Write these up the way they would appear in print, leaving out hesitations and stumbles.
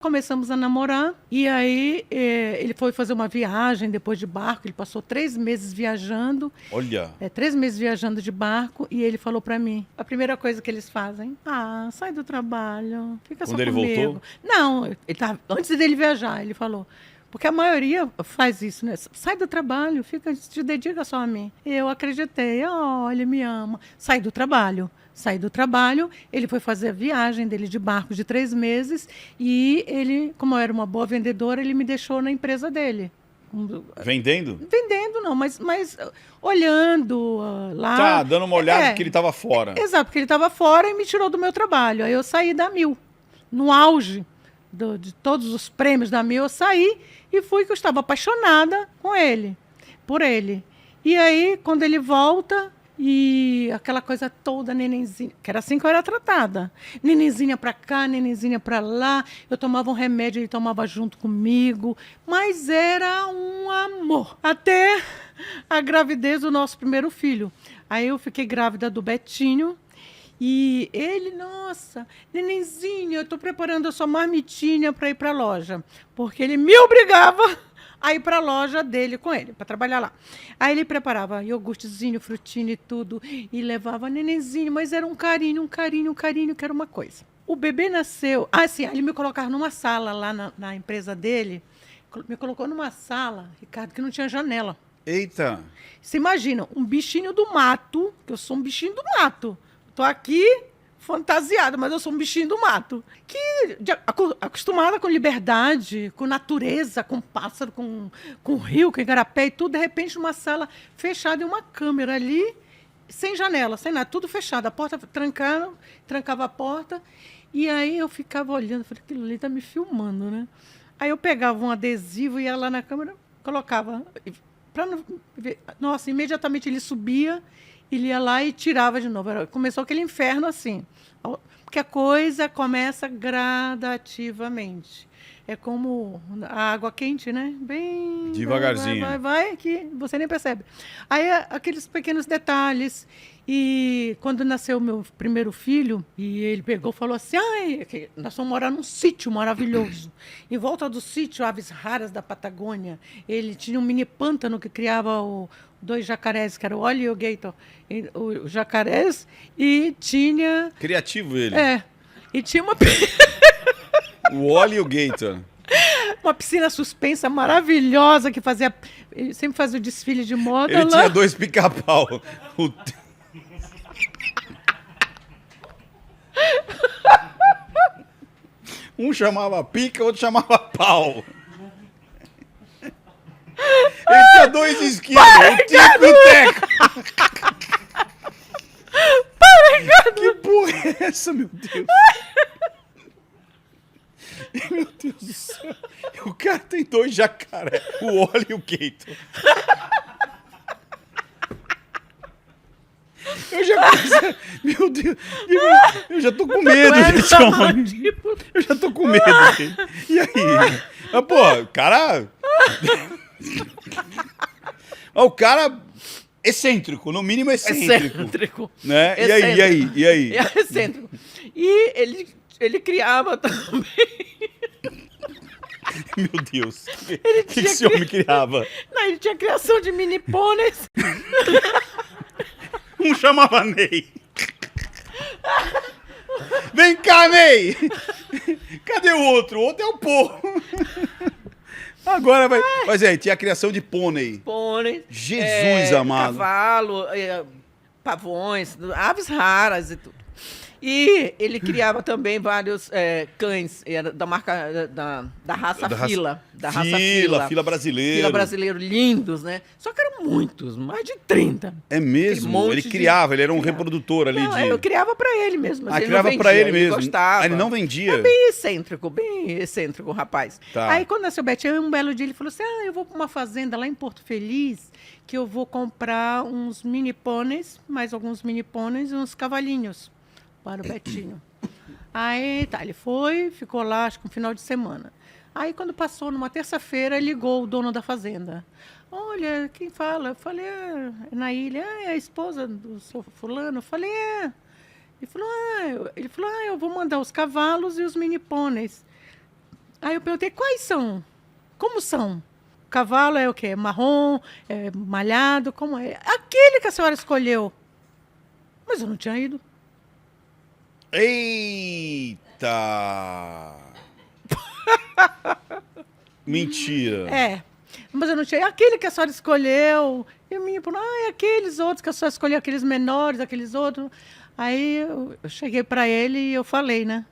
Começamos a namorar e aí ele foi fazer uma viagem depois de barco. Ele passou 3 meses viajando. Olha. 3 meses viajando de barco e ele falou pra mim, a primeira coisa que eles fazem, sai do trabalho, fica Quando só ele comigo. voltou? Não, ele tava, antes dele viajar, ele falou, porque a maioria faz isso, né? Sai do trabalho, se dedica só a mim. Eu acreditei, ele me ama. Saí do trabalho, ele foi fazer a viagem dele de barco de 3 meses e ele, como eu era uma boa vendedora, ele me deixou na empresa dele. Vendendo? Vendendo, não, mas olhando lá. Tá, dando uma olhada porque ele estava fora. Exato, porque ele estava fora e me tirou do meu trabalho. Aí eu saí da Mil, no auge de todos os prêmios da Mil, eu saí e fui que eu estava apaixonada por ele. E aí, quando ele volta, e aquela coisa toda, nenenzinha, que era assim que eu era tratada. Nenenzinha pra cá, nenenzinha pra lá. Eu tomava um remédio, ele tomava junto comigo. Mas era um amor. Até a gravidez do nosso primeiro filho. Aí eu fiquei grávida do Betinho. E ele, nossa, nenenzinha, eu estou preparando a sua marmitinha para ir para a loja. Porque ele me obrigava a ir para a loja dele com ele, para trabalhar lá. Aí ele preparava iogurtezinho, frutinho e tudo, e levava nenenzinho, mas era um carinho, que era uma coisa. O bebê nasceu, aí ele me colocava numa sala lá na empresa dele, me colocou numa sala, Ricardo, que não tinha janela. Eita! Você imagina, um bichinho do mato, que eu sou um bichinho do mato, tô aqui fantasiada, mas eu sou um bichinho do mato. Que acostumada com liberdade, com natureza, com pássaro, com rio, com igarapé e tudo, de repente numa sala fechada e uma câmera ali, sem janela, sem nada, tudo fechado. A porta trancava a porta. E aí eu ficava olhando, falei, aquilo ali tá me filmando, né? Aí eu pegava um adesivo e ia lá na câmera, colocava. Pra não ver. Nossa, imediatamente ele subia, ele ia lá e tirava de novo. Começou aquele inferno assim. Porque a coisa começa gradativamente. É como a água quente, né? Bem devagarzinho. Vai, que você nem percebe. Aí aqueles pequenos detalhes. E quando nasceu o meu primeiro filho, e ele pegou e falou assim, nós fomos morar num sítio maravilhoso. Em volta do sítio, aves raras da Patagônia. Ele tinha um mini pântano que criava 2 jacarés, que era o Oli e o Gator. O jacarés, e tinha... Criativo ele. E tinha uma... O Oli e o Gator. Uma piscina suspensa maravilhosa que fazia... Ele sempre fazia o desfile de moda Ele lá. tinha 2 pica-pau. Um chamava pica, outro chamava pau. Ele tinha 2 esquilos, o tico e o teco. Que porra é essa, meu Deus? Meu Deus do céu. O cara tem 2 jacaré, o Oli e o Gator. Eu já comecei... Meu Deus. Eu já tô com medo desse homem. Eu já tô com medo dele. E aí? Mas, pô, o cara... O cara... Excêntrico, no mínimo excêntrico. Né? Excêntrico. E aí? Excêntrico. E ele criava também... Meu Deus. O que esse homem criava? Não, ele tinha criação de mini pôneis. Um chamava Ney. Vem cá, Ney! Cadê o outro? O outro é o porro. Agora vai. Mas tinha a criação de pônei. Pôneis. Jesus amado. Cavalo, pavões, aves raras e tudo. E ele criava também vários cães da marca da raça Fila. Fila brasileiro. Fila brasileiro, lindos, né? Só que eram muitos, mais de 30. É mesmo? Ele criava, ele era um reprodutor ali Não, eu criava pra ele mesmo. Mas ele criava não pra ele vendia, mesmo. Gostava. Ele não vendia? É bem excêntrico o rapaz. Tá. Aí quando nasceu o Betinho, um belo dia ele falou assim, eu vou pra uma fazenda lá em Porto Feliz, que eu vou comprar uns mini pôneis, mais alguns mini pôneis e uns cavalinhos para o Betinho. Aí, ele foi, ficou lá, acho que um final de semana. Aí, quando passou, numa terça-feira, ligou o dono da fazenda. Olha, quem fala? Eu falei, é na ilha. É a esposa do seu fulano? Eu falei, é. Ele falou, eu vou mandar os cavalos e os mini pôneis. Aí eu perguntei, quais são? Como são? O cavalo é o quê? Marrom, é malhado, como é? Aquele que a senhora escolheu. Mas eu não tinha ido. Eita! Mentira. É, mas eu não tinha. Aquele que a senhora escolheu. E o menino falou, aqueles outros que a senhora escolheu, aqueles menores, aqueles outros. Aí eu cheguei para ele e eu falei, né?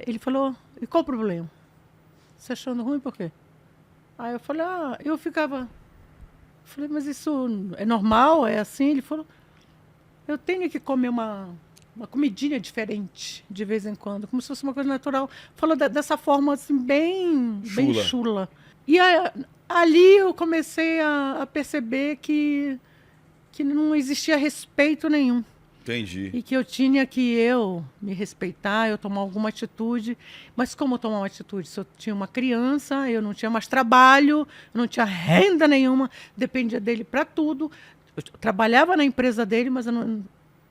Ele falou, e qual o problema? Você achando ruim por quê? Aí eu falei, eu ficava... Falei, mas isso é normal? É assim? Ele falou, eu tenho que comer uma comidinha diferente de vez em quando, como se fosse uma coisa natural. Falou dessa forma, assim, bem chula. E ali eu comecei a perceber que não existia respeito nenhum. Entendi. E que eu tinha que me respeitar, eu tomar alguma atitude. Mas como tomar uma atitude? Se eu tinha uma criança, eu não tinha mais trabalho, eu não tinha renda nenhuma, dependia dele para tudo. Eu trabalhava na empresa dele, mas eu não,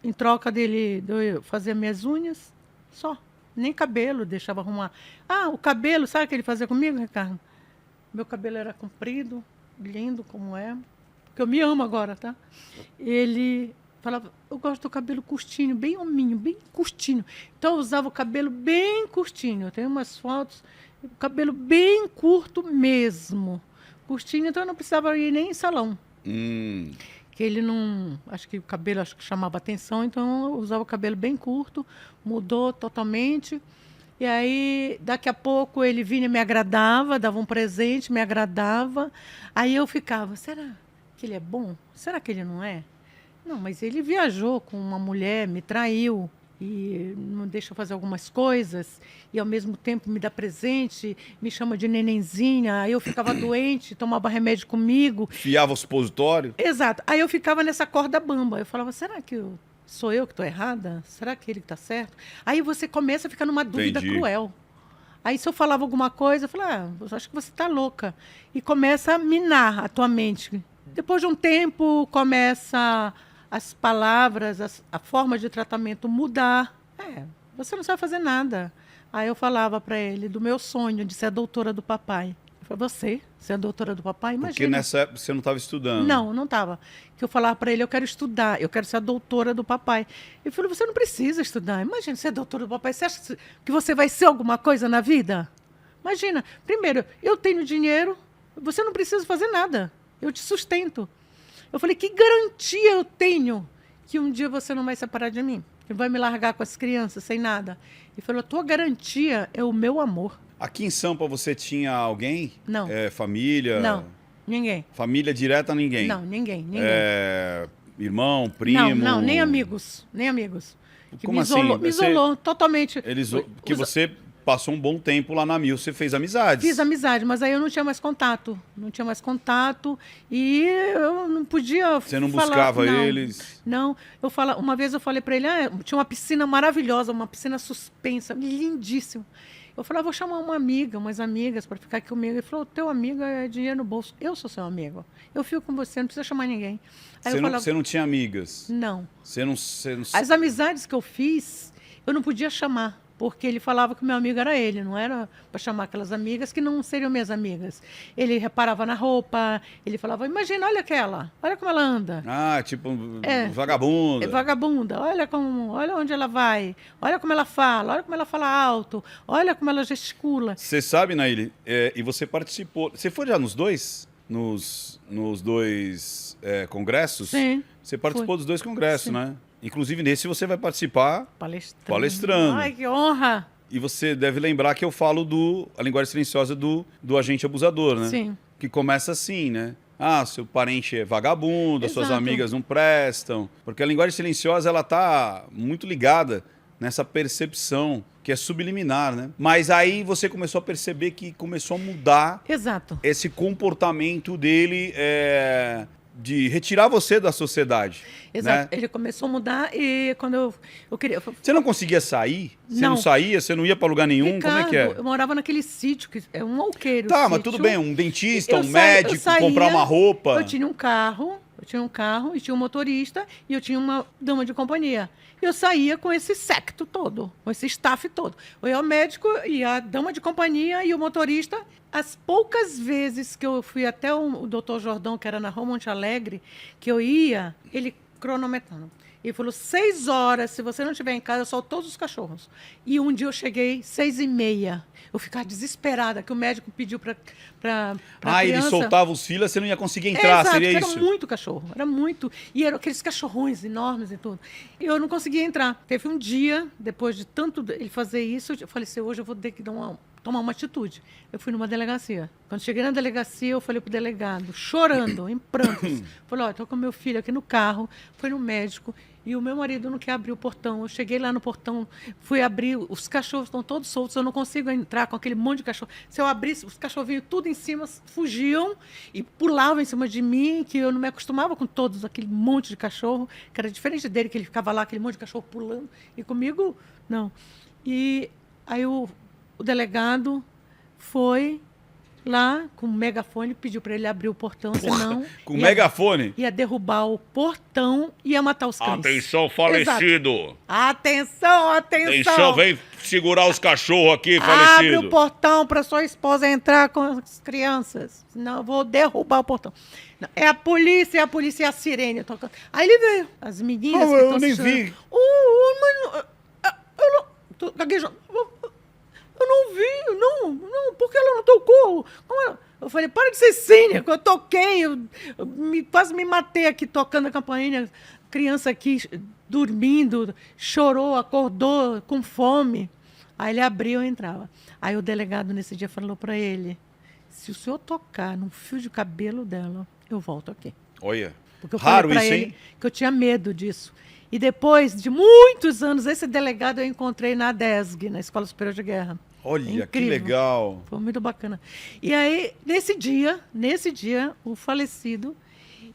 em troca dele de eu fazer minhas unhas, só. Nem cabelo, deixava arrumar. O cabelo, sabe o que ele fazia comigo, Ricardo? Meu cabelo era comprido, lindo como é. Porque eu me amo agora, tá? Ele... falava, eu gosto do cabelo curtinho, bem hominho, bem curtinho. Então eu usava o cabelo bem curtinho. Eu tenho umas fotos, o cabelo bem curto mesmo. Curtinho, então eu não precisava ir nem em salão. Que ele não... Acho que o cabelo chamava atenção, então eu usava o cabelo bem curto, mudou totalmente. E aí, daqui a pouco, ele vinha e me agradava, dava um presente, me agradava. Aí eu ficava, será que ele é bom? Será que ele não é? Não, mas ele viajou com uma mulher, me traiu e não deixa eu fazer algumas coisas e, ao mesmo tempo, me dá presente, me chama de nenenzinha. Aí eu ficava doente, tomava remédio comigo. Fiava o supositório? Exato. Aí eu ficava nessa corda bamba. Eu falava, será que sou eu que estou errada? Será que ele que está certo? Aí você começa a ficar numa dúvida cruel. Aí se eu falava alguma coisa, eu falava, eu acho que você está louca. E começa a minar a tua mente. Depois de um tempo, começa... as palavras, a forma de tratamento mudar. Você não sabe fazer nada. Aí eu falava para ele do meu sonho de ser a doutora do papai. Eu falei, você ser a doutora do papai? Imagina. Porque nessa época você não estava estudando. Não estava. Que eu falava para ele, eu quero estudar, eu quero ser a doutora do papai. Ele falou, você não precisa estudar. Imagina ser a doutora do papai. Você acha que você vai ser alguma coisa na vida? Imagina. Primeiro, eu tenho dinheiro, você não precisa fazer nada. Eu te sustento. Eu falei, que garantia eu tenho que um dia você não vai separar de mim? Que vai me largar com as crianças, sem nada? Ele falou, a tua garantia é o meu amor. Aqui em Sampa você tinha alguém? Não. Família? Não, ninguém. Família direta, ninguém? Não, ninguém. Irmão, primo? Não, nem amigos. Nem amigos. Como assim? Me isolou totalmente. Porque você... passou um bom tempo lá na Mil, você fez amizades. Fiz amizade, mas aí eu não tinha mais contato. Não tinha mais contato e eu não podia Você não falar, buscava não, eles? Não. Uma vez eu falei para ele, tinha uma piscina maravilhosa, uma piscina suspensa, lindíssima. Eu falei, vou chamar umas amigas para ficar aqui comigo. Ele falou, teu amigo é dinheiro no bolso. Eu sou seu amigo. Eu fico com você, não precisa chamar ninguém. Aí você não tinha amigas? Não. Você não... As amizades que eu fiz, eu não podia chamar. Porque ele falava que o meu amigo era ele, não era para chamar aquelas amigas que não seriam minhas amigas. Ele reparava na roupa, ele falava, imagina, olha aquela, olha como ela anda. Tipo, vagabunda. É vagabunda, olha onde ela vai, olha como ela fala alto, olha como ela gesticula. Você sabe, Naíli, e você participou, você foi já nos dois? Nos dois congressos? Sim. Você participou dos dois congressos, Sim. né? Inclusive, nesse você vai participar palestrando. Ai, que honra! E você deve lembrar que eu falo a linguagem silenciosa do agente abusador, né? Sim. Que começa assim, né? Seu parente é vagabundo, suas amigas não prestam. Porque a linguagem silenciosa, ela tá muito ligada nessa percepção que é subliminar, né? Mas aí você começou a perceber que começou a mudar. Exato. Esse comportamento dele de retirar você da sociedade. Exato. Né? Ele começou a mudar e quando eu queria... Você não conseguia sair? Você não saía? Você não ia para lugar nenhum? Ricardo, como é que é? Eu morava naquele sítio, que é um alqueiro. Tá, mas tudo bem. Um dentista, um médico, comprar uma roupa. Eu tinha um carro, tinha um carro e tinha um motorista e eu tinha uma dama de companhia. Eu saía com esse séquito todo, com esse staff todo. Eu ia ao médico e a dama de companhia e o motorista. As poucas vezes que eu fui até o Dr. Jordão, que era na Rua Monte Alegre, que eu ia, ele cronometrando. Ele falou, 6 horas, se você não estiver em casa, eu solto todos os cachorros. E um dia eu cheguei 6h30. Eu ficava desesperada, que o médico pediu para criança. Ele soltava os filhos, você não ia conseguir entrar, exato, seria isso? isso? Era muito cachorro, era muito. E eram aqueles cachorrões enormes e tudo. E eu não conseguia entrar. Teve um dia, depois de tanto ele fazer isso, eu falei assim, hoje eu vou ter que tomar uma atitude. Eu fui numa delegacia. Quando cheguei na delegacia, eu falei pro delegado, chorando, em prantos. Falei, olha, estou com meu filho aqui no carro, foi no médico, e o meu marido não quer abrir o portão. Eu cheguei lá no portão, fui abrir, os cachorros estão todos soltos, eu não consigo entrar com aquele monte de cachorro. Se eu abrisse, os cachorrinhos tudo em cima, fugiam e pulavam em cima de mim, que eu não me acostumava com todos, aquele monte de cachorro, que era diferente dele, que ele ficava lá, aquele monte de cachorro pulando, e comigo, não. E aí o delegado foi lá com o megafone, pediu para ele abrir o portão, senão... Com megafone? Ia derrubar o portão e ia matar os cães. Atenção, falecido! Exato. Atenção, atenção! Atenção, vem segurar os cachorros aqui, falecido! Abre o portão para sua esposa entrar com as crianças, senão eu vou derrubar o portão. Não, é a polícia e a sirene tocando. Aí ele veio, as meninas que eu nem vi. Mas eu não... Tô gaguejando. Eu não vi, não, porque ela não tocou. Eu falei, para de ser cínico, eu toquei, quase me matei aqui tocando a campainha. Criança aqui dormindo, chorou, acordou com fome. Aí ele abriu e entrava. Aí o delegado nesse dia falou para ele, se o senhor tocar num fio de cabelo dela, eu volto aqui. Olha, porque eu raro falei isso, ele hein? que eu tinha medo disso. E depois de muitos anos, esse delegado eu encontrei na DESG, na Escola Superior de Guerra. Olha, que legal. Foi muito bacana. E aí, nesse dia, o falecido,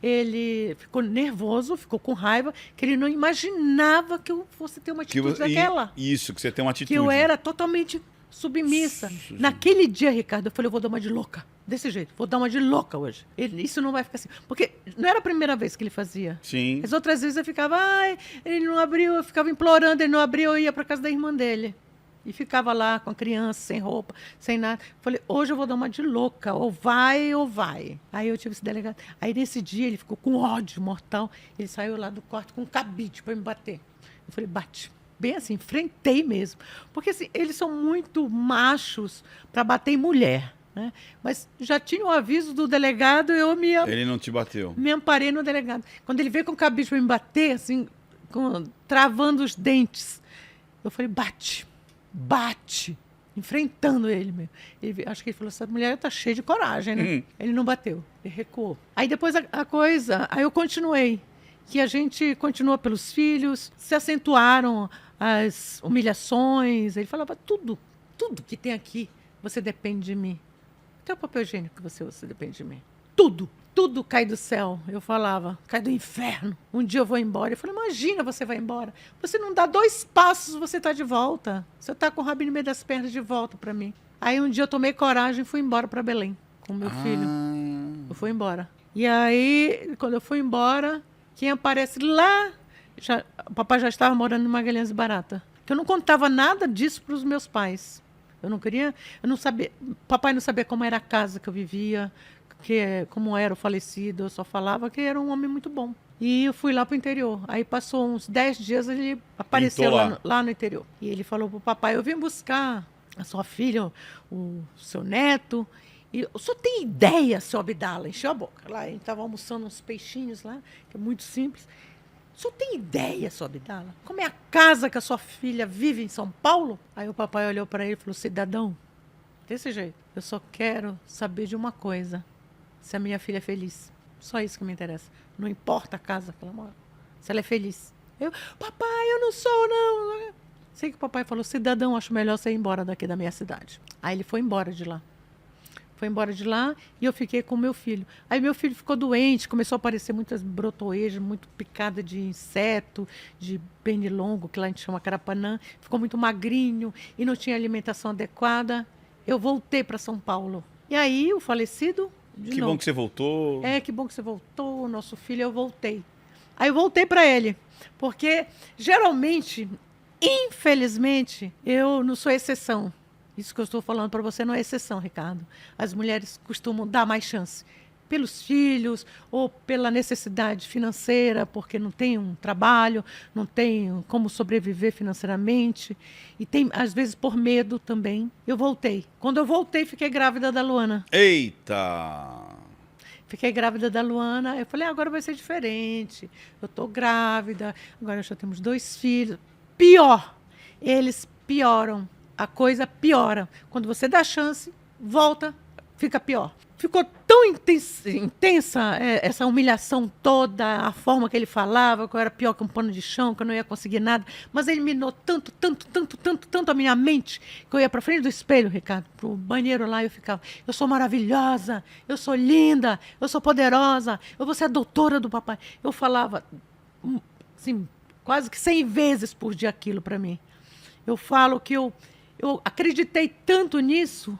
ele ficou nervoso, ficou com raiva, que ele não imaginava que eu fosse ter uma atitude daquela. Isso, que você tem uma atitude. Que eu era totalmente submissa. Naquele dia, Ricardo, eu falei, eu vou dar uma de louca. Desse jeito, vou dar uma de louca hoje. Isso não vai ficar assim. Porque não era a primeira vez que ele fazia. Sim. As outras vezes eu ficava, ele não abriu, eu ficava implorando, ele não abriu, eu ia para casa da irmã dele. E ficava lá com a criança, sem roupa, sem nada. Falei, hoje eu vou dar uma de louca, ou vai, ou vai. Aí eu tive esse delegado. Aí nesse dia ele ficou com ódio mortal. Ele saiu lá do quarto com um cabide para me bater. Eu falei, bate. Bem assim, enfrentei mesmo. Porque assim, eles são muito machos para bater em mulher. Né? Mas já tinha o aviso do delegado, Ele não te bateu? Me amparei no delegado. Quando ele veio com o cabide para me bater, assim, travando os dentes, eu falei, bate. Enfrentando ele mesmo. Acho que ele falou, essa mulher está cheia de coragem, né? Ele não bateu, ele recuou. Aí depois aí eu continuei. Que a gente continua pelos filhos, se acentuaram as humilhações. Ele falava, tudo que tem aqui, você depende de mim. Até o papel higiênico que você usa, você depende de mim. Tudo cai do céu. Eu falava, cai do inferno. Um dia eu vou embora. Eu falei, imagina, você vai embora. Você não dá 2 passos, você está de volta. Você está com o rabinho no meio das pernas de volta para mim. Aí um dia eu tomei coragem e fui embora para Belém com meu filho. Eu fui embora. E aí, quando eu fui embora, quem aparece lá, o papai já estava morando em Magalhães Barata. Eu não contava nada disso para os meus pais. Eu não sabia, papai não sabia como era a casa que eu vivia, como era o falecido, eu só falava que era um homem muito bom. E eu fui lá para o interior. Aí passou uns 10 dias, ele apareceu lá no interior. E ele falou para o papai, eu vim buscar a sua filha, o seu neto, e o senhor tem ideia, seu Abdala? Encheu a boca. Lá, a gente estava almoçando uns peixinhos lá, que é muito simples. O senhor tem ideia, seu Abdala? Como é a casa que a sua filha vive em São Paulo? Aí o papai olhou para ele e falou, cidadão, desse jeito, eu só quero saber de uma coisa, se a minha filha é feliz. Só isso que me interessa. Não importa a casa que ela mora, se ela é feliz. Papai, eu não sou, não. Sei que o papai falou, cidadão, acho melhor você ir embora daqui da minha cidade. Aí ele foi embora de lá. E eu fiquei com meu filho. Aí meu filho ficou doente, começou a aparecer muitas brotoejas, muito picada de inseto, de pernilongo, que lá a gente chama carapanã. Ficou muito magrinho e não tinha alimentação adequada. Eu voltei para São Paulo. E aí o falecido de Que novo. bom que você voltou. Que bom que você voltou, nosso filho, eu voltei. Aí eu voltei para ele, porque geralmente, infelizmente, eu não sou exceção. Isso que eu estou falando para você não é exceção, Ricardo. As mulheres costumam dar mais chance. Pelos filhos ou pela necessidade financeira, porque não tem um trabalho, não tem como sobreviver financeiramente. E tem, às vezes, por medo também. Eu voltei. Quando eu voltei, fiquei grávida da Luana. Eita! Fiquei grávida da Luana. Eu falei, agora vai ser diferente. Eu estou grávida. Agora já temos 2 filhos. Pior. Eles pioram. A coisa piora. Quando você dá chance, volta, fica pior. Ficou tão intensa essa humilhação toda, a forma que ele falava, que eu era pior que um pano de chão, que eu não ia conseguir nada. Mas ele minou tanto a minha mente, que eu ia para frente do espelho, Ricardo, pro banheiro lá, e eu ficava, eu sou maravilhosa, eu sou linda, eu sou poderosa, eu vou ser a doutora do papai. Eu falava, assim, quase que 100 vezes por dia aquilo para mim. Eu falo que eu acreditei tanto nisso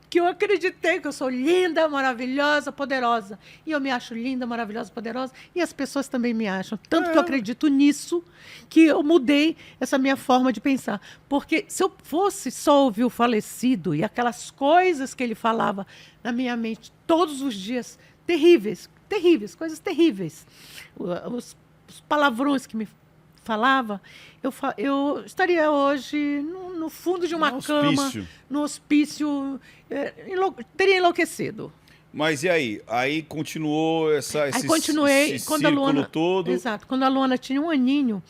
que eu acreditei que eu sou linda, maravilhosa, poderosa. E eu me acho linda, maravilhosa, poderosa. E as pessoas também me acham. Tanto que eu acredito nisso que eu mudei essa minha forma de pensar. Porque se eu fosse só ouvir o falecido e aquelas coisas que ele falava na minha mente todos os dias, terríveis, coisas terríveis. Os palavrões que me falava, eu estaria hoje no fundo de uma cama, no hospício, teria enlouquecido. Mas e aí? Aí continuou esse quando a Luana, todo? Exato. Quando a Luana tinha 1 aninho,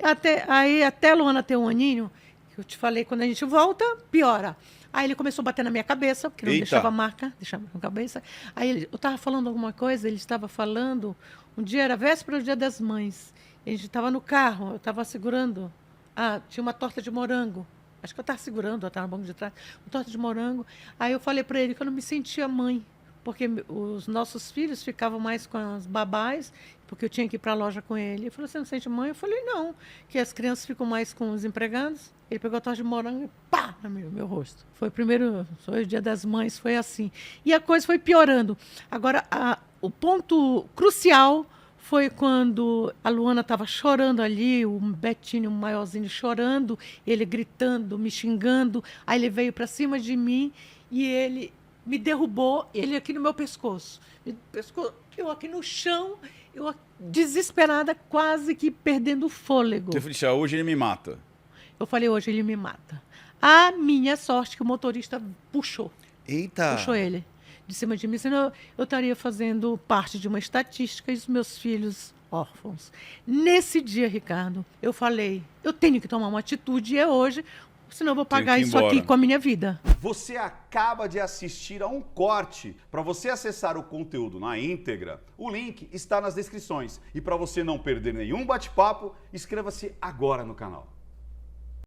até a Luana ter 1 aninho, eu te falei, quando a gente volta, piora. Aí ele começou a bater na minha cabeça, porque não deixava marca, deixava na cabeça. Aí eu estava falando alguma coisa, ele estava falando, um dia era véspera do Dia das Mães. A gente estava no carro, eu estava segurando. Tinha uma torta de morango. Acho que eu estava segurando, eu estava no banco de trás. Uma torta de morango. Aí eu falei para ele que eu não me sentia mãe, porque os nossos filhos ficavam mais com as babás, porque eu tinha que ir para a loja com ele. Ele falou, você não se sente mãe? Eu falei, não, que as crianças ficam mais com os empregados. Ele pegou a torta de morango e pá, no meu rosto. Foi o Dia das Mães, foi assim. E a coisa foi piorando. Agora, o ponto crucial foi quando a Luana estava chorando ali, o Betinho, o maiorzinho, chorando, ele gritando, me xingando. Aí ele veio para cima de mim e ele me derrubou, ele aqui no meu pescoço. Eu aqui no chão, eu desesperada, quase que perdendo o fôlego. Você falou, hoje ele me mata. Eu falei, hoje ele me mata. A minha sorte que o motorista puxou. Eita! Puxou ele de cima de mim, senão eu estaria fazendo parte de uma estatística e os meus filhos órfãos. Nesse dia, Ricardo, eu falei, eu tenho que tomar uma atitude, e é hoje, senão eu vou pagar isso aqui com a minha vida. Você acaba de assistir a um corte. Para você acessar o conteúdo na íntegra, o link está nas descrições. E para você não perder nenhum bate-papo, inscreva-se agora no canal.